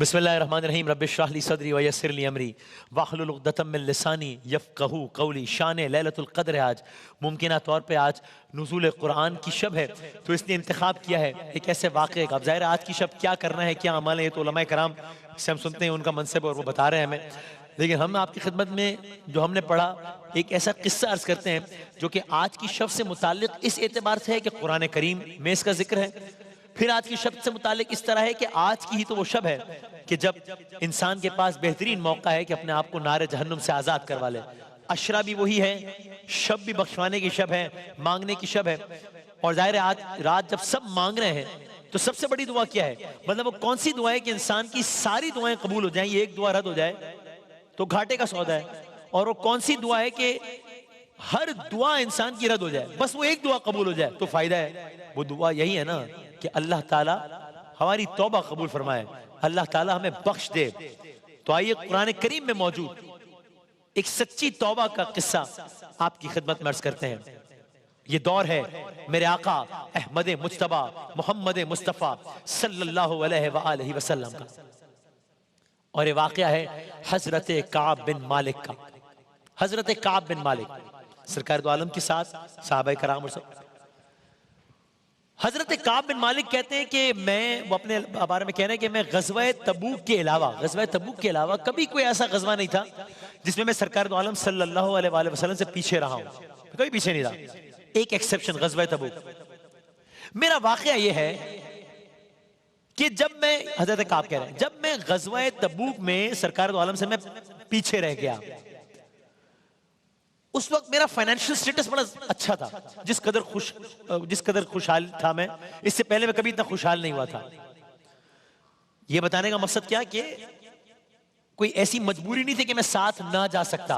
बिस्मिल्लाहिर्रहमानिर्रहीम रब्बिश्रह ली सदरी व यस्सिर ली अमरी वहलुल उक़दतम मिन लिसानी यफ़क़हू क़ौली। शान लैलतुल क़द्र है आज, मुमकिना तौर पे आज नुज़ूल कुरान की शब है, तो इसलिए इंतखाब किया है एक ऐसे वाक़े का। अब ज़ाहिर है आज की शब क्या करना है, क्या अमल है, ये तो उलमाए कराम से हम सुनते हैं, उनका मनसब और वो बता रहे हैं हमें। लेकिन हम आपकी खिदमत में जो हमने पढ़ा एक ऐसा किस्सा अर्ज़ करते हैं जो कि आज की शब से मुताल्लिक़ इस एतबार से है कि कुरान करीम में इसका जिक्र है। फिर आज की शब से मुतालिक इस तरह है कि आज की ही तो वो शब है कि जब इंसान के पास बेहतरीन मौका है कि अपने आप को नारे जहन्नुम से आज़ाद करवा ले। अशरा भी वही है, शब भी बख्शवाने की शब है, मांगने की शब है। और जाहिर है आज रात जब सब मांग रहे हैं तो सबसे बड़ी दुआ क्या है, मतलब वो कौन सी दुआ है कि इंसान की सारी दुआएं कबूल हो जाएं, ये एक दुआ रद्द हो जाए तो घाटे का सौदा है। और वो कौन सी दुआ है कि हर दुआ इंसान की रद्द हो जाए, बस वो एक दुआ कबूल हो जाए तो फायदा है। वो दुआ यही है ना कि अल्लाह ताला हमारी तौबा कबूल फरमाए, अल्लाह ताला हमें बख्श दे। तो आइए कुरान करीम में मौजूद एक सच्ची तौबा का किस्सा आपकी खिदमत में अर्ज करते हैं। ये दौर है मेरे आका अहमद मुज्तबा मोहम्मद मुस्तफ़ा सल्लल्लाहु अलैहि वसल्लम का, और ये वाक़या है हजरत काब बिन मालिक का। हजरत काब बिन मालिक सरकार दो आलम के साथ सहाबाए कराम और सब। हजरत काब बिन मालिक कहते हैं कि मैं, वो अपने बारे में कह रहे हैं कि मैं गज़वा तबूक के अलावा कभी कोई ऐसा गज़वा नहीं था जिसमें मैं सरकार दो आलम सल्लल्लाहु अलैहि वसल्लम से पीछे रहा हूं, कभी पीछे नहीं रहा। एक एक्सेप्शन गज़वा तबूक। मेरा वाक़या ये है कि जब मैं, हजरत काब कह रहे हैं, जब मैं गज़वा तबूक में सरकार दो आलम से मैं पीछे रह गया, उस वक्त मेरा फाइनेंशियल स्टेटस बड़ा अच्छा था। जिस कदर खुशहाल था मैं, इससे पहले मैं कभी इतना खुशहाल नहीं हुआ था। यह बताने का मकसद क्या कि कोई ऐसी मजबूरी नहीं थी कि मैं साथ ना जा सकता।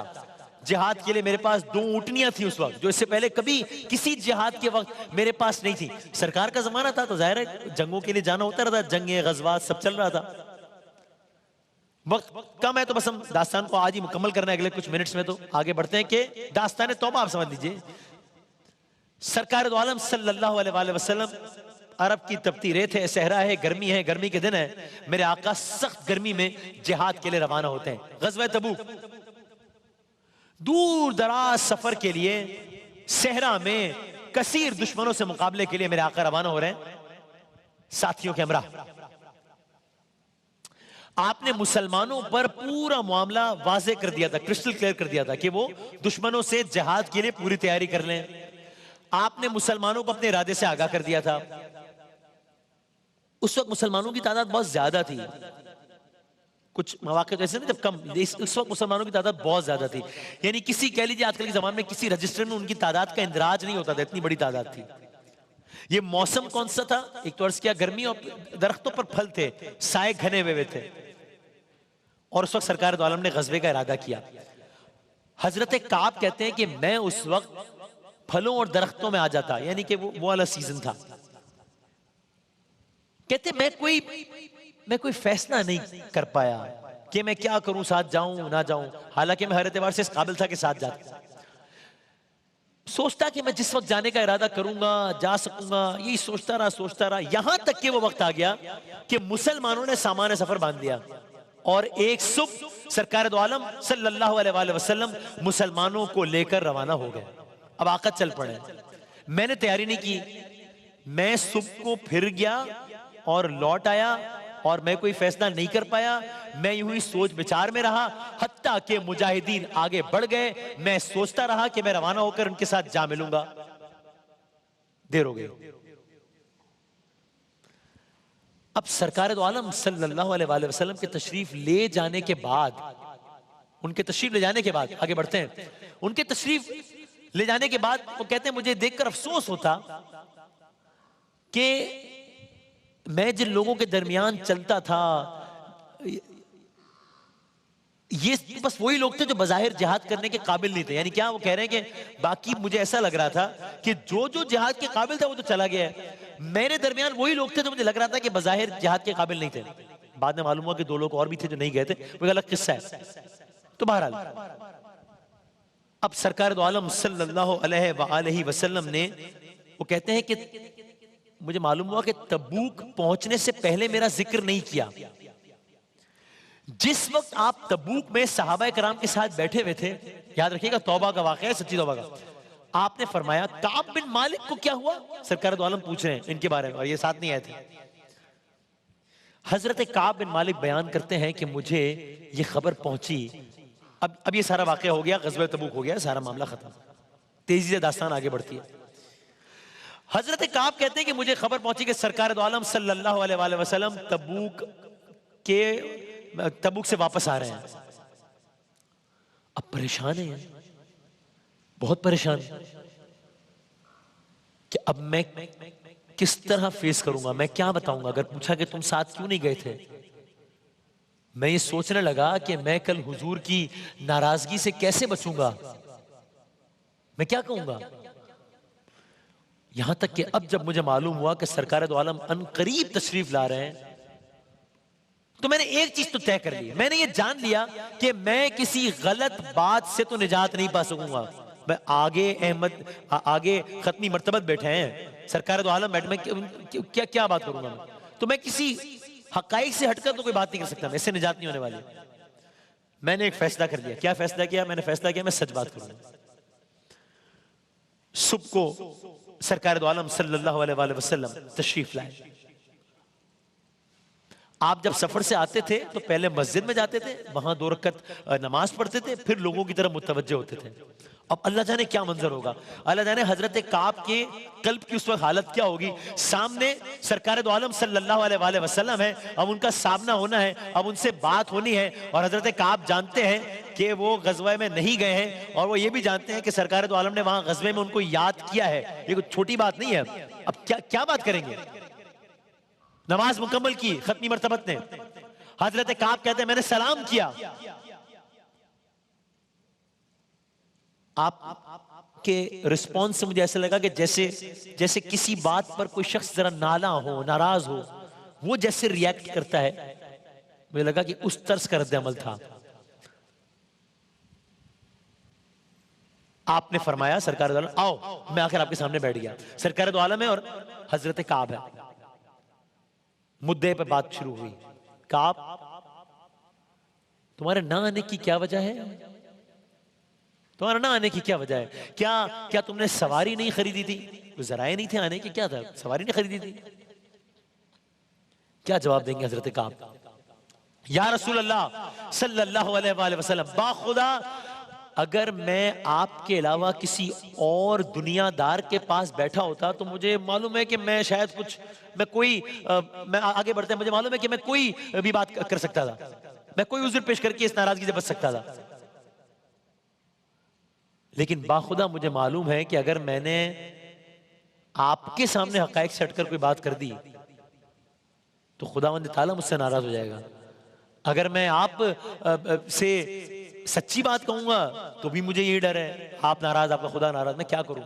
जिहाद के लिए मेरे पास 2 ऊँटनियां थी उस वक्त, जो इससे पहले कभी किसी जिहाद के वक्त मेरे पास नहीं थी। सरकार का जमाना था तो जाहिर है जंगों के लिए जाना होता रहता, जंगे गज़वात सब चल रहा था। वक्त कम है तो बस हम दास्तान को आज ही मुकम्मल करना है, अगले कुछ मिनट्स में तो आगे बढ़ते हैं कि दास्तान तौबा आप समझ लीजिए। सरकार दो आलम सल्लल्लाहु अलैहि वसल्लम, अरब की तपती रेत है, सहरा है, गर्मी के दिन है, मेरे आका सख्त गर्मी में जिहाद के लिए रवाना होते हैं। गज़वा तबूक, दूर दराज सफर के लिए सहरा में कसीर दुश्मनों से मुकाबले के लिए मेरे आका रवाना हो रहे हैं साथियों के हमरा। आपने मुसलमानों पर पूरा मामला वाज़े कर दिया था, क्रिस्टल क्लियर कर दिया था कि वो दुश्मनों से जिहाद के लिए पूरी तैयारी कर लें। आपने मुसलमानों को अपने इरादे से आगाह कर दिया था। उस वक्त मुसलमानों की तादाद बहुत ज्यादा थी, कुछ मौके तो ऐसे नहीं जब कम, उस वक्त मुसलमानों की तादाद बहुत ज्यादा थी। यानी किसी, कह लीजिए आजकल के जमाने में किसी रजिस्टर में उनकी तादाद का इंदराज नहीं होता था, इतनी बड़ी तादाद थी। ये मौसम कौन सा था, एक तो अर्ज किया गर्मी, और दरख्तों पर फल थे, साए घने हुए थे। और उस वक्त सरकार दो आलम ने गज़वे का इरादा किया। हजरत काब कहते हैं कि मैं उस वक्त फलों और दरख्तों में आ जाता, यानी कि वो वाला सीजन था। कहते मैं कोई फैसला नहीं कर पाया कि मैं क्या करूं, साथ जाऊं ना जाऊं। हालांकि मैं हर एतबार से इस काबिल था कि साथ जाता। सोचता कि मैं जिस वक्त जाने का इरादा करूंगा जा सकूंगा, यही सोचता रहा। यहां तक कि वो वक्त आ गया कि मुसलमानों ने सामान सफर बांध दिया और एक सुबह सरकार दो आलम सल्लल्लाहु अलैहि वसल्लम मुसलमानों को लेकर रवाना हो गए। अब आका चल पड़े। मैंने तैयारी नहीं की, मैं सुबह को फिर गया और लौट आया और मैं कोई फैसला नहीं कर पाया। मैं यूं ही सोच विचार में रहा, हत्ता के मुजाहिदीन आगे बढ़ गए। मैं सोचता रहा कि मैं रवाना होकर उनके साथ जा मिलूंगा। देर हो गई। अब सरकार दो आलम सल्लल्लाहु अलैहि वसल्लम के तशरीफ ले जाने के बाद, उनके तशरीफ ले जाने के बाद आगे बढ़ते हैं। उनके तशरीफ ले जाने के बाद वो कहते हैं मुझे देखकर अफसोस होता कि मैं जिन लोगों के दरमियान चलता था, ये बस वही लोग थे जो बज़ाहिर जिहाद करने के काबिल नहीं थे। यानी क्या वो कह रहे हैं कि बाकी मुझे ऐसा लग रहा था कि जो जो जिहाद के काबिल था वो तो चला गया है, मेरे दरमियान वही लोग थे जो मुझे लग रहा था कि बज़ाहिर जिहाद के काबिल नहीं थे। बाद में मालूम हुआ कि 2 लोग और भी थे जो नहीं गए थे, वो अलग किस्सा है। तो बहरहाल अब सरकार दो आलम सल्लल्लाहु अलैहि वसल्लम ने, वो कहते हैं कि मुझे मालूम हुआ कि तबूक पहुंचने से पहले मेरा जिक्र नहीं किया। जिस वक्त आप तबूक में सहाबा कराम के साथ बैठे हुए थे, याद रखिएगा तौबा का वाक़या है, सच्ची तौबा का, आपने फरमाया काब बिन मालिक को क्या हुआ? सरकार दो आलम पूछ रहे हैं इनके बारे में, और ये साथ नहीं आए थे। हजरत काब बिन मालिक बयान करते हैं कि मुझे ये खबर पहुंची, अब ये सारा वाक़या हो गया, ग़ज़वा तबूक हो गया, सारा मामला खत्म, तेजी से दास्तान आगे बढ़ती है। हजरत काब कहते हैं कि मुझे खबर पहुंची कि सरकार दो आलम सल्लल्लाहु अलैहि वसल्लम तबूक से वापस आ रहे हैं। अब परेशान है, बहुत परेशान कि अब मैं किस तरह फेस करूंगा, मैं क्या बताऊंगा। अगर पूछा कि तुम साथ क्यों नहीं गए थे, मैं ये सोचने लगा कि मैं कल हुजूर की नाराजगी से कैसे बचूंगा, मैं क्या कहूंगा। यहां तक कि अब जब मुझे मालूम हुआ कि सरकार दो आलम अनकरीब तशरीफ ला रहे हैं, तो मैंने एक चीज तो तय कर ली, मैंने ये जान लिया कि मैं किसी गलत बात से तो निजात नहीं पा सकूंगा। मैं आगे खत्मी मर्तबत बैठे हैं, सरकार दो आलम बैठे, मैं क्या क्या बात करूंगा मैं? तो मैं किसी हकाइक से हटकर तो कोई बात नहीं कर सकता, मैं इससे निजात नहीं होने वाली। मैंने एक फैसला कर लिया। क्या फैसला किया? मैंने फैसला किया मैं सच बात करूंगा। सुबह को सरकार दो आलम सल्लल्लाहु अलैहि वसल्लम तशरीफ लाए। आप जब सफर से आते थे तो पहले मस्जिद में जाते थे, वहां 2 रकत नमाज पढ़ते थे, फिर लोगों की तरफ मुतवज्जो होते थे। अब अल्लाह जाने क्या मंजर होगा, अल्लाह जाने हजरत काब के कल्ब की उस वक्त हालत क्या होगी। सामने सरकार दो आलम सल्लल्लाहु अलैहि वसल्लम है, अब उनका सामना होना है, अब उनसे बात होनी है, और हजरत काब जानते हैं कि वो गजवा में नहीं गए हैं, और वो ये भी जानते हैं कि सरकार दो आलम ने वहां गजवे में उनको याद किया है। ये कोई छोटी बात नहीं है। अब क्या क्या बात करेंगे। नमाज मुकम्मल की खत्मी मर्तबत ने। हजरत काब कहते हैं मैंने सलाम किया। आप के रिस्पॉन्स से मुझे ऐसा लगा कि जैसे किसी बात पर कोई शख्स जरा नाला हो, नाराज हो, वो जैसे रिएक्ट करता है, मुझे लगा कि उस तर्ज का रद्द-ए-अमल था। आपने फरमाया सरकार दो आलम आओ, मैं आकर आपके सामने बैठ गया। सरकार दो आलम है और हजरत काब है। मुद्दे पे बात शुरू हुई। काब, तुम्हारे ना आने की क्या वजह है? तुम्हारा ना आने की क्या वजह है? क्या तुमने सवारी नहीं खरीदी थी? जराए नहीं थे आने की? क्या था, सवारी नहीं खरीदी थी? क्या जवाब देंगे हजरत काब? या रसूल अल्लाह सल्लल्लाहु अलैहि वसल्लम, बाखुदा अगर मैं आपके अलावा किसी और दुनियादार के पास बैठा होता तो मुझे मालूम है कि मैं शायद मैं आगे बढ़ते, मुझे मालूम है कि मैं कोई भी बात कर सकता था, मैं कोई उज़्र पेश करके इस नाराजगी से बच सकता था। लेकिन बाखुदा मुझे मालूम है कि अगर मैंने आपके सामने हकायक से हटकर कोई बात कर दी तो खुदावंद ताला मुझसे नाराज हो जाएगा। अगर मैं आप से सच्ची बात कहूंगा तो भी मुझे यही डर है, आप नाराज, आपका खुदा नाराज, मैं क्या करूं।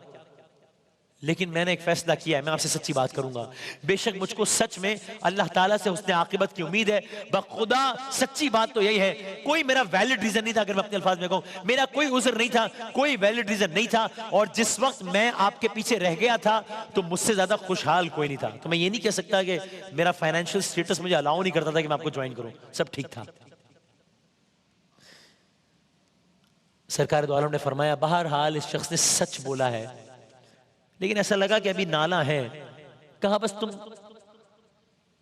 लेकिन मैंने एक फैसला किया है, मैं आपसे सच्ची बात करूंगा। बेशक मुझको सच में अल्लाह ताला से हुस्न आकिबत की उम्मीद है, बखुदा सच्ची बात तो यही है, कोई मेरा वैलिड रीजन नहीं था। अगर मैं अपने अल्फाज में कहूं, मेरा कोई उज़्र नहीं था, कोई वैलिड रीजन नहीं था, और जिस वक्त मैं आपके पीछे रह गया था तो मुझसे ज्यादा खुशहाल कोई नहीं था। तो मैं ये नहीं कह सकता कि मेरा फाइनेंशियल स्टेटस मुझे अलाउ नहीं करता था कि मैं आपको ज्वाइन करूं, सब ठीक था। सरकार दो आलम ने फरमाया बहरहाल इस शख्स ने सच बोला है, लेकिन ऐसा लगा कि अभी नाला है। कहा बस तुम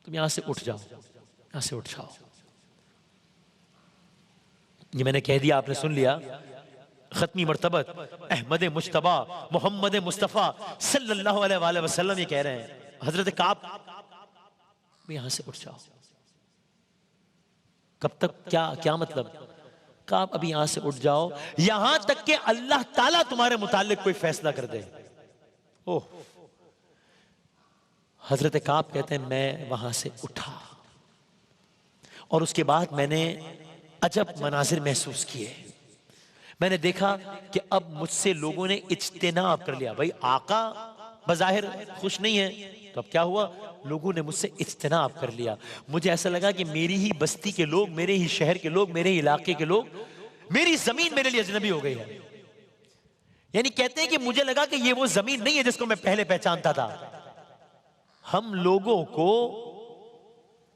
यहां से उठ जाओ, यहां से उठ जाओ। ये मैंने कह दिया, आपने सुन लिया। खत्मी मर्तबत अहमद मुश्तबा मोहम्मद मुस्तफ़ा सल्लल्लाहु अलैहि वसल्लम ये कह रहे हैं, हजरत काब यहां से उठ जाओ। कब तक, क्या मतलब? काब अभी यहां से उठ जाओ, यहां तक कि अल्लाह ताला तुम्हारे मुतालिक कोई फैसला कर दे। ओह, हजरत काब कहते हैं मैं वहां से उठा और उसके बाद मैंने अजब मनाजिर महसूस किए। मैंने देखा कि अब मुझसे लोगों ने इज्तिनाब कर लिया। भाई आका बज़ाहिर खुश नहीं है, तो अब क्या हुआ, लोगों ने मुझसे इज्तिनाब कर लिया। मुझे ऐसा लगा कि मेरी ही बस्ती के लोग, मेरे ही शहर के लोग, मेरे ही इलाके के लोग, मेरी जमीन मेरे लिए अजनबी हो गई है। यानी कहते हैं कि मुझे लगा कि ये वो जमीन नहीं है जिसको मैं पहले पहचानता था। हम लोगों को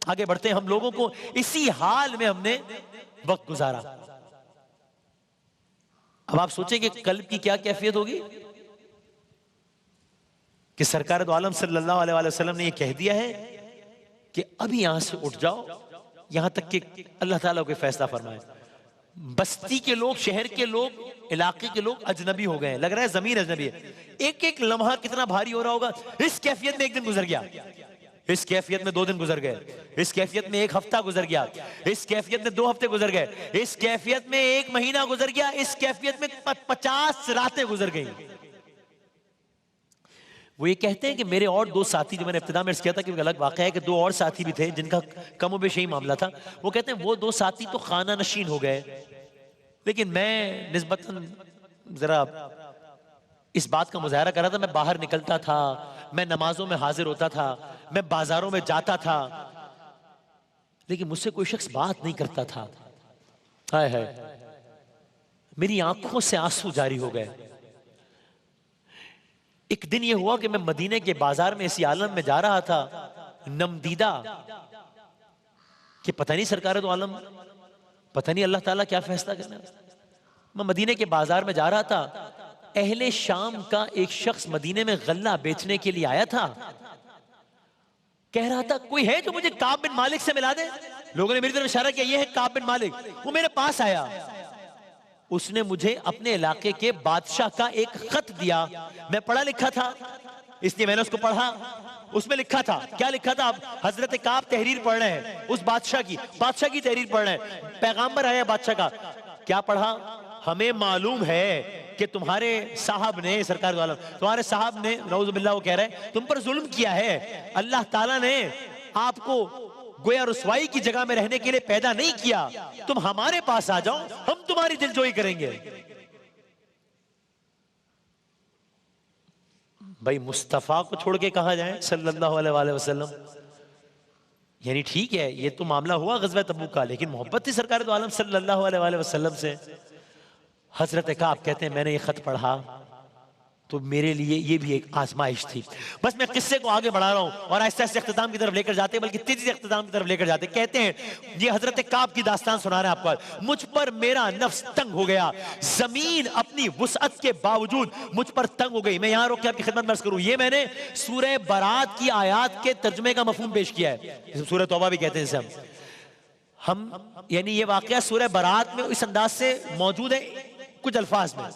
आगे बढ़ते हैं। हम लोगों को इसी हाल में हमने वक्त गुजारा। अब आप सोचेंगे कल्ब की क्या कैफियत होगी कि सरकार दो आलम सल्लल्लाहु अलैहि वसल्लम ने ये कह दिया है कि अभी यहां से उठ जाओ, यहां तक कि अल्लाह ताला कोई फैसला फरमाए। बस्ती के लोग, शहर के लोग, इलाके के लोग अजनबी हो गए हैं, लग रहा है जमीन अजनबी है। एक एक लम्हा कितना भारी हो रहा होगा। इस कैफियत में एक दिन गुजर गया, इस कैफियत में 2 दिन गुजर गए, इस कैफियत में 1 हफ्ता गुजर गया, इस कैफियत में 2 हफ्ते गुजर गए, इस कैफियत में 1 महीना गुजर गया, इस कैफियत में 50 रातें गुजर गई। वो ये कहते हैं कि मेरे और 2 साथी, जो मैंने इब्तिदा में किया था कि अलग वाक़या है कि 2 और साथी भी थे जिनका कमोबेश यही मामला था। वो कहते हैं वो 2 साथी तो खाना नशीन हो गए, लेकिन मैं निस्बतन जरा इस बात का मुजाहरा कर रहा था। मैं बाहर निकलता था, मैं नमाजों में हाजिर होता था, मैं बाजारों में जाता था, लेकिन मुझसे कोई शख्स बात नहीं करता था। हाय हाय, मेरी आंखों से आंसू जारी हो गए। एक दिन यह हुआ कि मैं मदीने के बाजार में इसी आलम में जा रहा था, नमदीदा कि पता नहीं सरकार दो आलम, पता नहीं अल्लाह ताला क्या फैसला करना है। मैं मदीने के बाजार में जा रहा था, अहले शाम का एक शख्स मदीने में गल्ला बेचने के लिए आया था। कह रहा था कोई है जो मुझे काब बिन मालिक से मिला दे। लोगों ने मेरी तरफ इशारा किया, ये है काब बिन मालिक। वो मेरे पास आया, उसने मुझे अपने इलाके के बादशाह का एक खत दिया। मैं पढ़ा लिखा था इसलिए मैंने उसको पढ़ा। उसमें लिखा था, क्या लिखा था? आप हजरत काब तहरीर पढ़ रहे हैं, उस बादशाह की तहरीर पढ़ रहे हैं। पैगाम्बर आया बादशाह का, क्या पढ़ा? हमें मालूम है कि तुम्हारे साहब ने, सरकार दो आलम, तुम्हारे साहब ने, नऊजुबिल्लाह, वो कह रहे हैं तुम पर जुल्म किया है। अल्लाह ताला ने आपको गोया रुसवाई की जगह में रहने के लिए पैदा नहीं किया। तुम हमारे पास आ जाओ, हम तुम्हारी दिलजोई करेंगे। भाई मुस्तफा को छोड़ के कहा जाए सल्लल्लाहु अलैहि वसल्लम। यानी ठीक है ये तो मामला हुआ ग़ज़वा तबूक का, लेकिन मोहब्बत थी सरकार दो आलम सल्लल्लाहु अलैहि वसल्लम से। हजरत काब कहते हैं मैंने ये खत पढ़ा तो मेरे लिए ये भी एक आजमाइश थी। बस मैं किस्से को आगे बढ़ा रहा हूं और आहिस्ता आहिस्ता इख्तिताम की तरफ लेकर जाते हैं, बल्कि तेजी से इख्तिताम की तरफ लेकर जाते। कहते हैं ये हजरत काब की दास्तान सुना रहे हैं आपको। मुझ पर मेरा नफ्स तंग हो गया, जमीन अपनी वुसअत के बावजूद मुझ पर तंग हो गई। मैं यहां रोक के आपकी खिदमत में अर्ज करूं, ये मैंने सूरह बरात की आयात के तर्जुमे का मफहूम पेश किया है। सूरह तौबा भी कहते हैं इसे हम यानी ये वाकया सूरह बरात में इस अंदाज से मौजूद है कुछ अल्फाज में।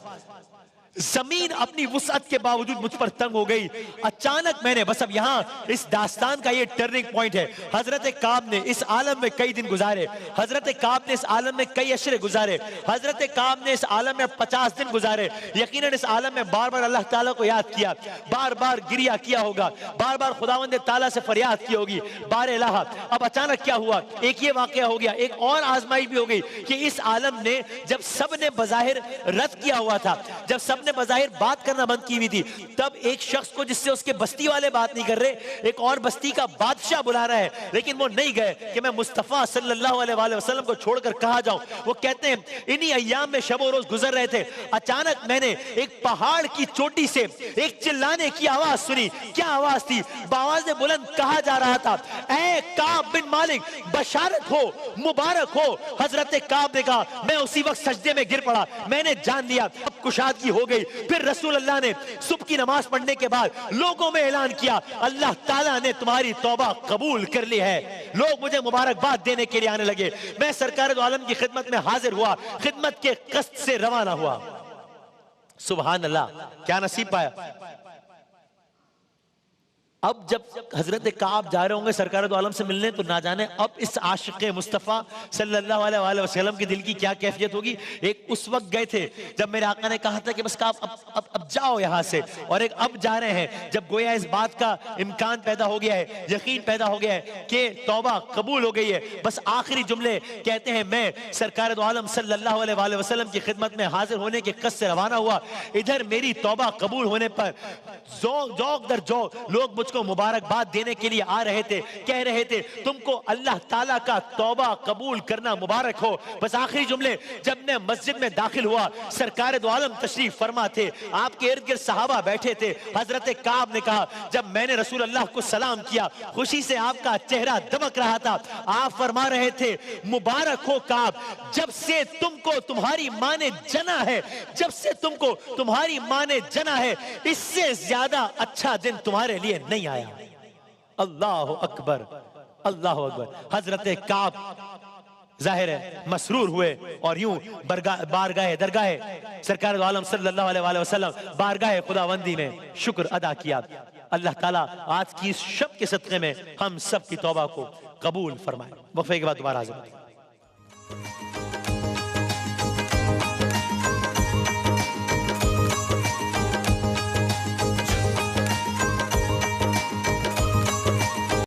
जमीन अपनी वुसअत के बावजूद मुझ पर तंग हो गई। अचानक मैंने, बस अब यहां इस दास्तान का ये टर्निंग पॉइंट है। हजरत काब ने इस आलम में कई दिन गुजारे, हजरत काब ने इस आलम में कई अशरे गुजारे, हजरत काब ने इस आलम में 50 दिन गुजारे। यकीनन इस आलम में बार बार अल्लाह ताला को याद किया, बार बार गिरिया किया होगा, बार बार खुदावंद ताला से फरियाद की होगी, बार इलाहा। अब अचानक क्या हुआ? एक ये वाकया हो गया, एक और आजमाइश भी हो गई कि इस आलम ने, जब सब ने बज़ाहिर रद्द किया हुआ था, जब सब ने बज़ाहिर बात करना बंद की हुई थी, तब एक शख्स को जिससे उसके बस्ती वाले बात नहीं कर रहे, एक और बस्ती का बादशाह बुला रहा है, लेकिन वो नहीं गए कि मैं मुस्तफा सल्लल्लाहु अलैहि वसल्लम को छोड़कर कहां जाऊं। वो कहते हैं इन्हीं अय्याम में शब और रोज गुजर रहे थे, अचानक मैंने एक पहाड़ की चोटी से एक चिल्लाने की आवाज सुनी। क्या आवाज थी? आवाज बुलंद कहा जा रहा था, ऐ काब बिन मालिक, बशारत हो, मुबारक हो। हजरत काब ने कहा, मैं उसी वक्त सजदे में गिर पड़ा, मैंने जान लिया अब कुशादगी हो गई। फिर रसूल अल्लाह ने सुबह की नमाज पढ़ने के बाद लोगों में ऐलान किया, अल्लाह ताला ने तुम्हारी तौबा कबूल कर ली है। लोग मुझे मुबारकबाद देने के लिए आने लगे। मैं सरकार दो आलम की खिदमत में हाजिर हुआ, खिदमत के कष्ट से रवाना हुआ। सुभान अल्लाह, क्या नसीब पाया। अब जब हजरत काब जा रहे होंगे सरकार दो आलम से मिलने, तो ना जाने अब इस आशिक़ मुस्तफ़ा सल्लल्लाहु अलैहि वसल्लम की दिल की क्या कैफियत होगी। एक उस वक्त गए थे जब मेरे आका ने कहा था कि बस काब अब जाओ यहाँ से, और एक अब जा रहे हैं जब गोया इस बात का इम्कान पैदा हो गया है, यकीन पैदा हो गया है कि तौबा कबूल हो गई है। बस आखिरी जुमले कहते हैं, मैं सरकार दो आलम सल्लल्लाहु अलैहि वसल्लम की खिदमत में हाजिर होने के कष्ट से रवाना हुआ। इधर मेरी तौबा कबूल होने पर ज़ौक़ दर ज़ौक़ लोग मुझको उसको मुबारकबाद देने के लिए आ रहे थे, कह रहे थे तुमको अल्लाह ताला का तौबा कबूल करना मुबारक हो। बस आखिरी जुमले, जब मैं मस्जिद में दाखिल हुआ, सरकार दो आलम तशरीफ फरमा थे, आपके इर्द गिर्द सहाबा बैठे थे। हजरत काब ने कहा, जब मैंने रसूल अल्लाह को सलाम किया, खुशी से आपका चेहरा दमक रहा था। आप फरमा रहे थे, मुबारक हो काब, जब से तुमको तुम्हारी माँ ने जना है, जब से तुमको तुम्हारी माँ ने जना है, इससे ज्यादा अच्छा दिन तुम्हारे लिए नहीं आया। अल्लाह अकबर, अल्लाह अकबर। हजरत काब जाहिर है मसरूर हुए और यूं बारगाह दरगाह सरकार दो आलम सल्लल्लाहु अलैहि वसल्लम बारगाह खुदावंदी में शुक्र अदा किया। अल्लाह ताला आज की इस शब के सदक़े में हम सब की तौबा को कबूल फरमाए। वफ़े के बाद दोबारा हाज़िर।